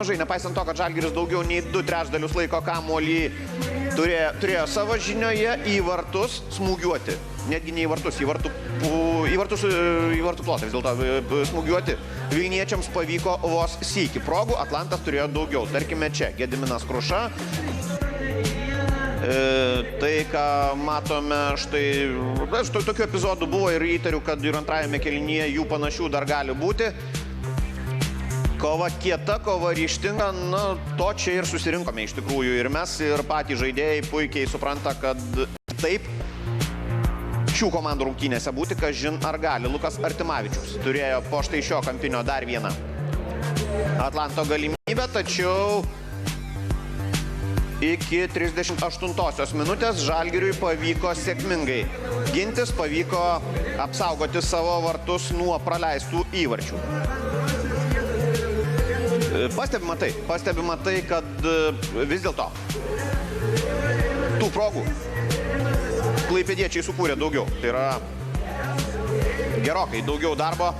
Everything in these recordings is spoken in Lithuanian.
Nepaisant to, kad Žalgiris daugiau nei 2/3 laiko kamuolį turėjo savo žinioje į vartus smūgiuoti. Netgi ne į vartus, į vartų plotą vis dėlto smūgiuoti. Vilniečiams pavyko vos sykį. Progų Atlantas turėjo daugiau. Tarkime čia, Gediminas Kruša. Tai, ką matome, štai tokių epizodų buvo ir įtariu, kad ir antrajame kėlinyje jų panašių dar gali būti. Kova kieta, kova ryžtinga, to čia ir susirinkome iš tikrųjų. Ir mes, ir patys žaidėjai puikiai supranta, kad taip šių komandų rungtynėse būti, kažin ar gali. Lukas Artimavičius turėjo po štai šio kampinio dar vieną Atlanto galimybę, tačiau iki 38 minutės Žalgiriui pavyko sėkmingai gintis, pavyko apsaugoti savo vartus nuo praleistų įvarčių. Pastebima tai, kad vis dėlto tų progų klaipėdiečiai sukūrė daugiau. Tai yra gerokai daugiau darbo.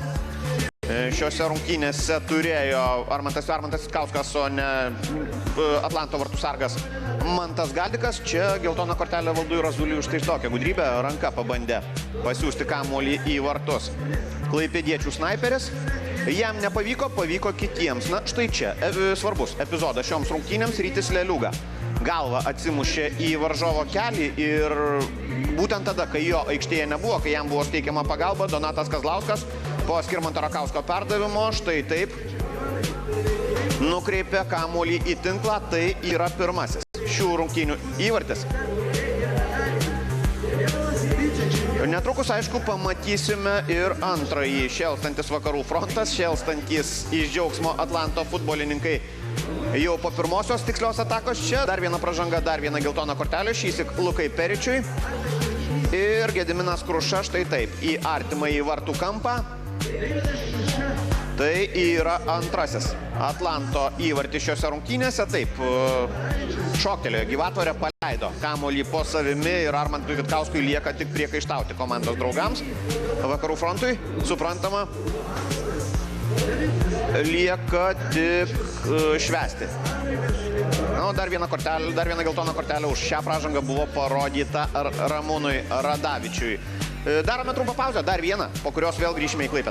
Šiose rungtynėse turėjo Armantas Vitkauskas, o ne Atlanto vartų sargas Mantas Galdikas. Čia geltoną kortelę Valdui Razuliui už tai tokią gudrybę. Ranka pabandė pasiųsti kamuolį į vartus klaipėdiečių snaiperis. Jam nepavyko, pavyko kitiems. Na, štai čia svarbus epizodas šioms rungtynėms. Rytis Leliuga galva atsimušė į varžovo kelį ir būtent tada, kai jo aikštėje nebuvo, kai jam buvo steikiama pagalba, Donatas Kazlauskas po Skirmanto Rakausko perdavimo štai taip nukreipė kamuolį į tinklą. Tai yra pirmasis šių rungtynių įvartis. Netrukus, aišku, pamatysime ir antrąjį šėlstantis vakarų frontas, šėlstantis iš džiaugsmo Atlanto futbolininkai jau po pirmosios tikslios atakos. Čia dar viena pražanga, dar viena geltona kortelė, šįsyk Lukai Peričiui. Ir Gediminas Kruša štai taip į artimąjį vartų kampą. Tai yra antrasis Atlanto įvartis šiose rungtynėse. Taip, šoktelėjo gyvatvorę, paleido kamuolį po savimi ir Armantui Vitkauskui lieka tik priekaištauti komandos draugams. Vakarų frontui, suprantama, lieka tik švęsti. Dar viena geltona kortelė už šią pražangą buvo parodyta Ramūnui Radavičiui. Darome trumpą pauzę, dar vieną, po kurios vėl grįšime į Klaipėdą.